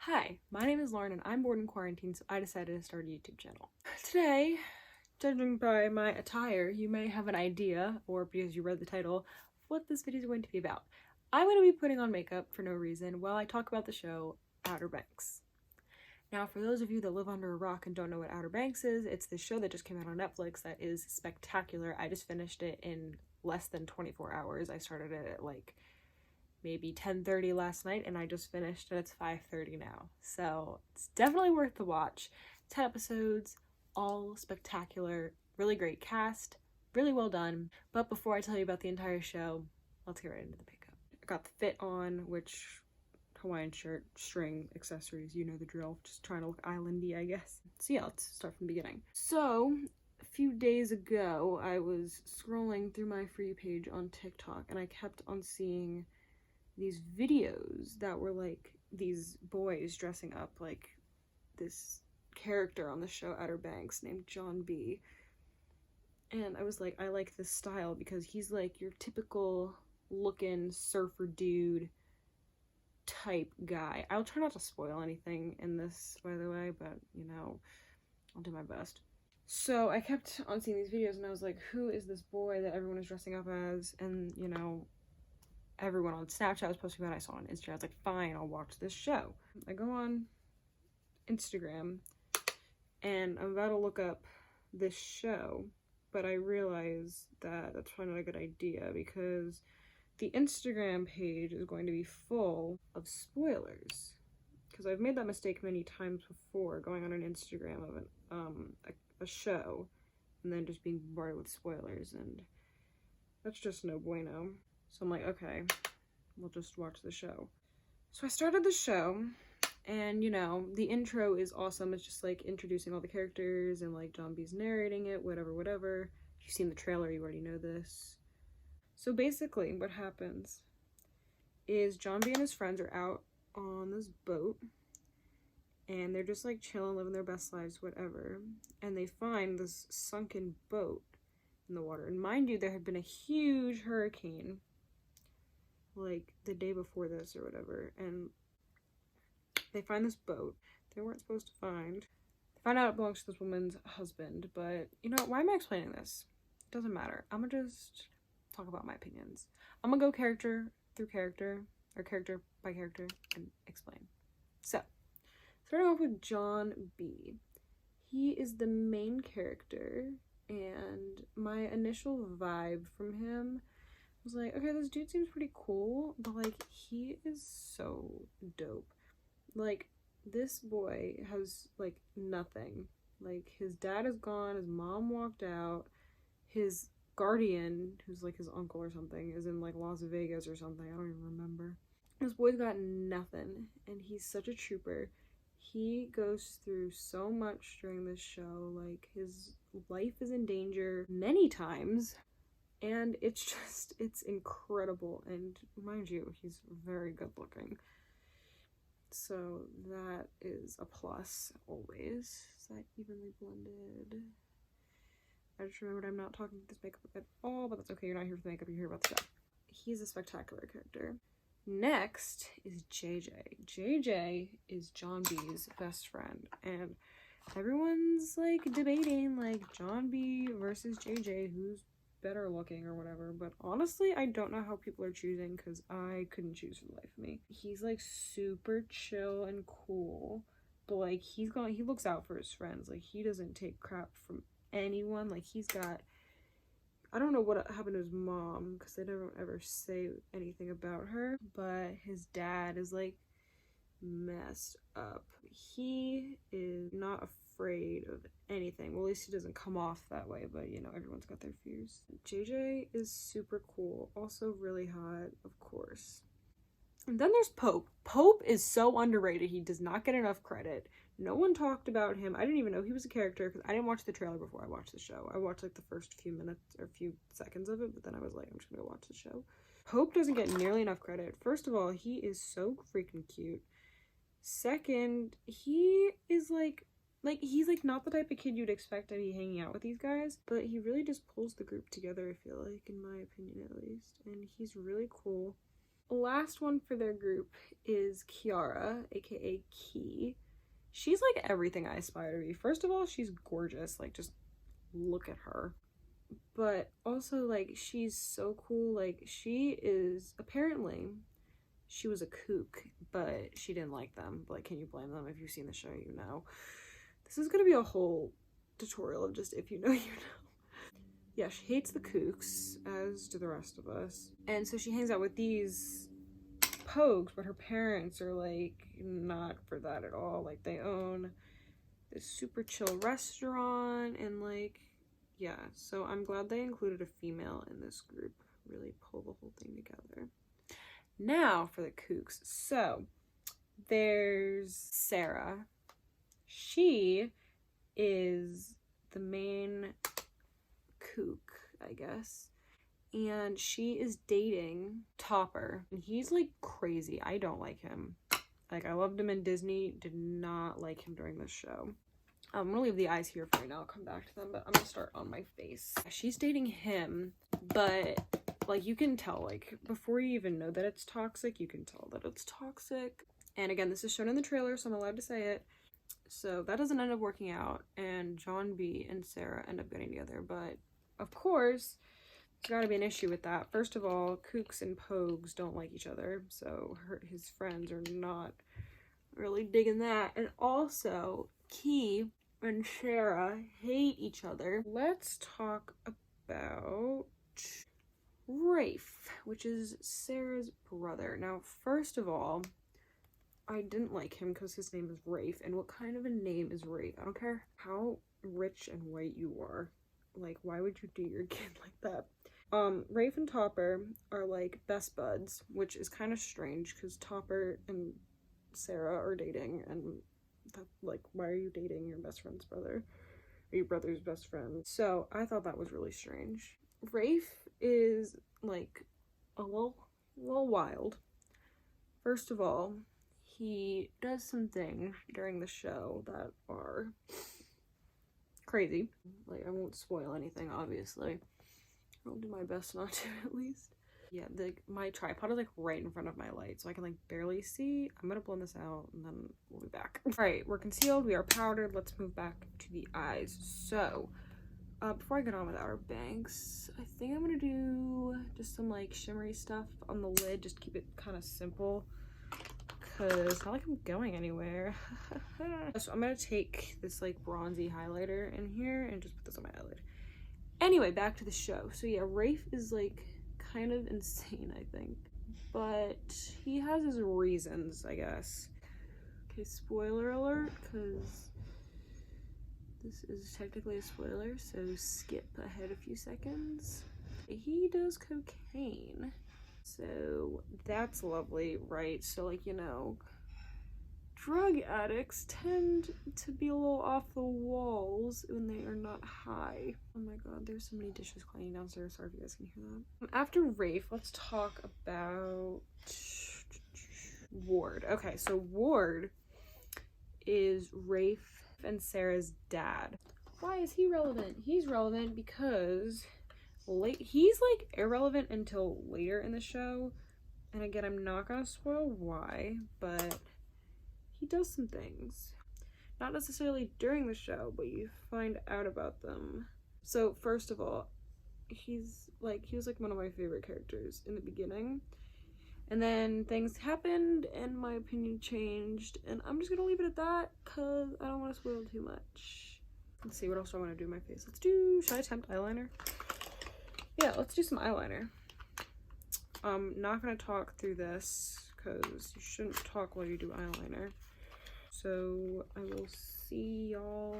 Hi, my name is Lauren and I'm bored in quarantine, so I decided to start a YouTube channel. Today, judging by my attire, you may have an idea, or because you read the title, of what this video is going to be about. I'm going to be putting on makeup for no reason while I talk about the show Outer Banks. Now, for those of you that live under a rock and don't know what Outer Banks is, it's this show that just came out on Netflix that is spectacular. I just finished it in less than 24 hours. I started it at like maybe 10:30 last night and I just finished and it's 5:30 now. So it's definitely worth the watch. 10 episodes, all spectacular, really great cast, really well done. But before I tell you about the entire show, let's get right into the makeup. I got the fit on, which Hawaiian shirt, string, accessories, you know the drill. Just trying to look islandy, I guess. So yeah, let's start from the beginning. So a few days ago, I was scrolling through my For You page on TikTok and I kept on seeing these videos that were like these boys dressing up like this character on the show Outer Banks named John B. And I was like, I like this style because he's like your typical looking surfer dude type guy. I'll try not to spoil anything in this, by the way, but you know, I'll do my best. So I kept on seeing these videos and I was like, who is this boy that everyone is dressing up as? And you know, everyone on Snapchat was posting about it. I saw on Instagram. I was like, fine, I'll watch this show. I go on Instagram and I'm about to look up this show, but I realize that that's probably not a good idea because the Instagram page is going to be full of spoilers. Because I've made that mistake many times before, going on an Instagram of a show and then just being bombarded with spoilers, and that's just no bueno. So I'm like, okay, we'll just watch the show. So I started the show, and you know, the intro is awesome. It's just like introducing all the characters and like John B's narrating it, whatever. If you've seen the trailer, you already know this. So basically what happens is John B and his friends are out on this boat and they're just like chilling, living their best lives, whatever. And they find this sunken boat in the water. And mind you, there had been a huge hurricane like the day before this or whatever, and they find this boat they weren't supposed to find. They find out it belongs to this woman's husband, but you know, why am I explaining this? It doesn't matter. I'm gonna just talk about my opinions. I'm gonna go character through character, or character by character, and explain. So, starting off with John B. He is the main character, and my initial vibe from him was like, okay, this dude seems pretty cool, but like, he is so dope. Like, this boy has like nothing. Like, his dad is gone, his mom walked out, his guardian, who's like his uncle or something, is in like Las Vegas or something, I don't even remember. This boy's got nothing, and he's such a trooper. He goes through so much during this show. Like, his life is in danger many times. And it's incredible. And mind you, he's very good looking. So that is a plus always. Is that evenly blended? I just remembered I'm not talking this makeup at all, but that's okay. You're not here for the makeup, you're here about the show. He's a spectacular character. Next is JJ. JJ is John B's best friend. And everyone's like debating like John B versus JJ, who's better looking or whatever, but honestly I don't know how people are choosing because I couldn't choose for the life of me. He's like super chill and cool, but like he looks out for his friends. Like, he doesn't take crap from anyone. Like, he's got, I don't know what happened to his mom because they don't ever say anything about her, but his dad is like messed up. He is not afraid of anything. Well, at least he doesn't come off that way, but you know, everyone's got their fears. JJ is super cool, also really hot, of course. And then there's Pope. Pope is so underrated. He does not get enough credit. No one talked about him. I didn't even know he was a character because I didn't watch the trailer before I watched the show. I watched like the first few minutes or few seconds of it, but then I was like, I'm just gonna go watch the show. Pope doesn't get nearly enough credit. First of all, he is so freaking cute. Second, he is like he's like not the type of kid you'd expect to be hanging out with these guys, but he really just pulls the group together, I feel like, in my opinion at least. And he's really cool. Last one for their group is Kiara, aka Key. She's like everything I aspire to be. First of all, she's gorgeous. Like, just look at her. But also, like, she's so cool. Like, she is, apparently, she was a kook, but she didn't like them. Like, can you blame them? If you've seen the show, you know. This is gonna be a whole tutorial of just if you know, you know. Yeah, she hates the kooks, as do the rest of us. And so she hangs out with these pogues, but her parents are, like, not for that at all. Like, they own this super chill restaurant, and, like, yeah. So I'm glad they included a female in this group. Really pull the whole thing together. Now for the kooks. So there's Sarah. She is the main kook, I guess. And she is dating Topper. And he's like crazy. I don't like him. Like, I loved him in Disney. Did not like him during this show. I'm gonna leave the eyes here for right now. I'll come back to them, but I'm gonna start on my face. She's dating him, but like, you can tell, like, before you even know that it's toxic, you can tell that it's toxic. And again, this is shown in the trailer, so I'm allowed to say it. So that doesn't end up working out, and John B and Sarah end up getting together. But of course, there's gotta be an issue with that. First of all, kooks and pogues don't like each other, so his friends are not really digging that. And also, Key and Sarah hate each other. Let's talk about Rafe, which is Sarah's brother. Now, first of all, I didn't like him because his name is Rafe, and what kind of a name is Rafe? I don't care how rich and white you are. Like, why would you do your kid like that? Rafe and Topper are like best buds, which is kind of strange because Topper and Sarah are dating, and that, like, why are you dating your best friend's brother? Or your brother's best friend? So I thought that was really strange. Rafe is like a little wild. First of all, he does some things during the show that are crazy. Like, I won't spoil anything, obviously. I'll do my best not to, at least. Yeah, my tripod is like right in front of my light, so I can like barely see. I'm gonna blend this out and then we'll be back. All right, we're concealed, we are powdered. Let's move back to the eyes. So before I get on with Outer Banks, I think I'm gonna do just some like shimmery stuff on the lid, just keep it kind of simple, because it's not like I'm going anywhere. So I'm gonna take this like bronzy highlighter in here and just put this on my eyelid. Anyway, back to the show. So yeah, Rafe is like kind of insane, I think, but he has his reasons, I guess. Okay, spoiler alert, because this is technically a spoiler, so skip ahead a few seconds. He does cocaine, so that's lovely, right? So, like, you know, drug addicts tend to be a little off the walls when they are not high. Oh my god, there's so many dishes clanging downstairs. Sorry if you guys can hear that. After Rafe, let's talk about Ward. Okay, so Ward is Rafe and Sarah's dad. Why is he relevant? He's relevant because he's like irrelevant until later in the show. And again, I'm not gonna spoil why, but he does some things. Not necessarily during the show, but you find out about them. So first of all, he was like one of my favorite characters in the beginning. And then things happened and my opinion changed, and I'm just gonna leave it at that because I don't want to spoil too much. Let's see, what else do I want to do in my face? Should I attempt eyeliner? Yeah, let's do some eyeliner. I'm not gonna talk through this because you shouldn't talk while you do eyeliner. So I will see y'all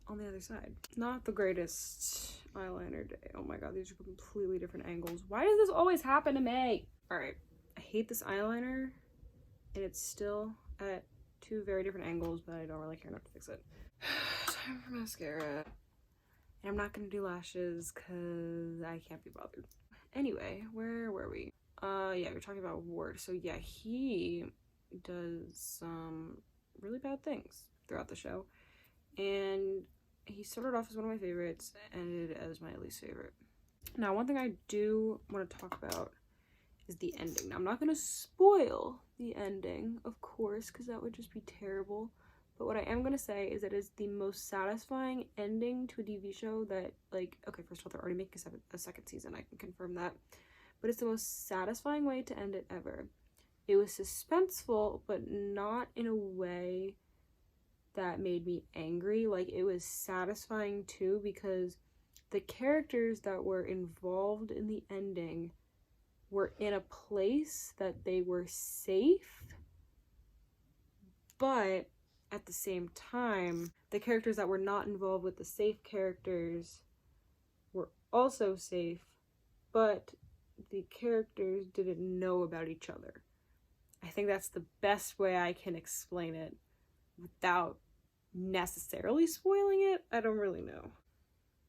on the other side. Not the greatest eyeliner day. Oh my god, these are completely different angles. Why does this always happen to me? Alright, I hate this eyeliner, and it's still at two very different angles, but I don't really care enough to fix it. Time for mascara. And I'm not gonna do lashes because I can't be bothered. Anyway, where were we? Yeah, we're talking about Ward. So yeah, he does some really bad things throughout the show, and he started off as one of my favorites and ended as my least favorite. Now, one thing I do want to talk about is the ending. Now, I'm not going to spoil the ending, of course, because that would just be terrible. But what I am going to say is that it is the most satisfying ending to a TV show that, like, okay, first of all, they're already making a second season. I can confirm that. But it's the most satisfying way to end it ever. It was suspenseful, but not in a way that made me angry. Like, it was satisfying too, because the characters that were involved in the ending were in a place that they were safe, but at the same time, the characters that were not involved with the safe characters were also safe, but the characters didn't know about each other. I think that's the best way I can explain it without necessarily spoiling it. I don't really know.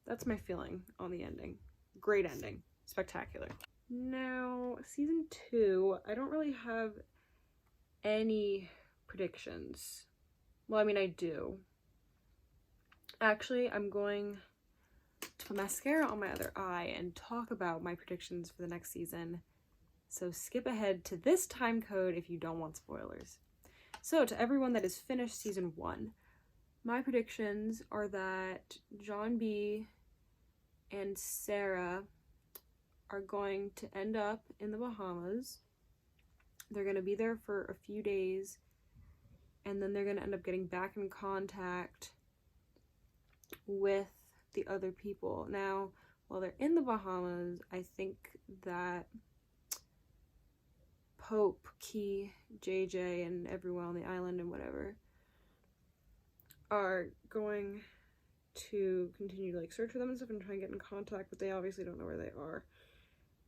That's my feeling on the ending. Great ending. Spectacular. Now, season 2, I don't really have any predictions. Well, I mean, I do. Actually, I'm going to put mascara on my other eye and talk about my predictions for the next season. So skip ahead to this time code if you don't want spoilers. So to everyone that has finished season 1, my predictions are that John B and Sarah are going to end up in the Bahamas. They're going to be there for a few days, and then they're going to end up getting back in contact with the other people. Now, while they're in the Bahamas, I think that Pope, Key, JJ, and everyone on the island and whatever are going to continue to like search for them and stuff and try and get in contact, but they obviously don't know where they are.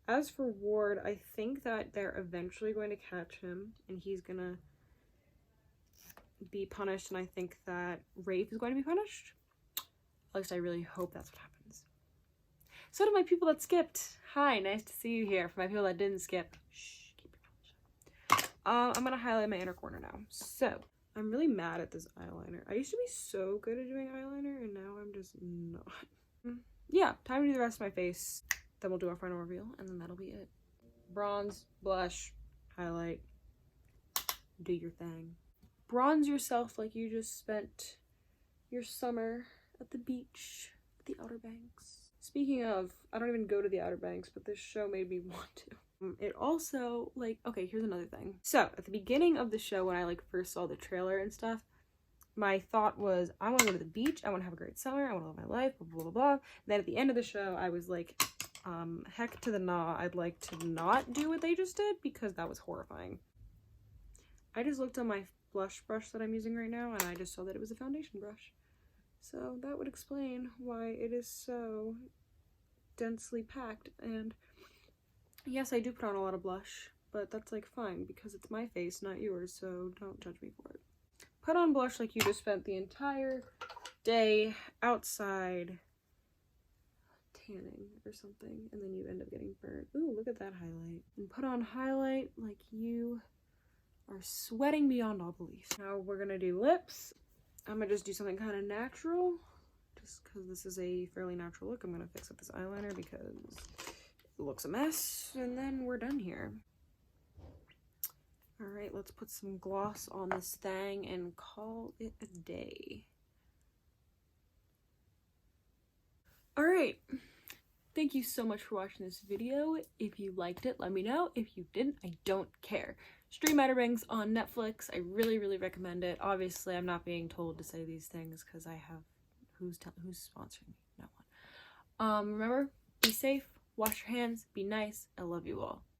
As for Ward, I think that they're eventually going to catch him and he's gonna be punished, and I think that Rafe is going to be punished. At least I really hope that's what happens. So to my people that skipped, hi, nice to see you here. For my people that didn't skip, shh, keep your mouth shut. I'm gonna highlight my inner corner now. So I'm really mad at this eyeliner. I used to be so good at doing eyeliner, and now I'm just not. Yeah, time to do the rest of my face. Then we'll do our final reveal, and then that'll be it. Bronze, blush, highlight, do your thing. Bronze yourself like you just spent your summer at the beach, at the Outer Banks. Speaking of, I don't even go to the Outer Banks, but this show made me want to. It also, like, okay, here's another thing. So, at the beginning of the show, when I, like, first saw the trailer and stuff, my thought was, I want to go to the beach, I want to have a great summer, I want to live my life, blah, blah, blah, blah. And then at the end of the show, I was like, heck to the nah, I'd like to not do what they just did, because that was horrifying. I just looked on my blush brush that I'm using right now, and I just saw that it was a foundation brush. So that would explain why it is so densely packed. And yes, I do put on a lot of blush, but that's like fine because it's my face, not yours, so don't judge me for it. Put on blush like you just spent the entire day outside tanning or something, and then you end up getting burnt. Ooh, look at that highlight. And put on highlight like you are sweating beyond all belief. Now we're gonna do lips. I'm gonna just do something kind of natural, just because this is a fairly natural look. I'm gonna fix up this eyeliner because it looks a mess, and then we're done here. All right, let's put some gloss on this thing and call it a day. All right, thank you so much for watching this video. If you liked it, let me know. If you didn't, I don't care. Stream Outer Banks on Netflix. I really, really recommend it. Obviously, I'm not being told to say these things because I have who's sponsoring me? No one. Remember, be safe, wash your hands, be nice. I love you all.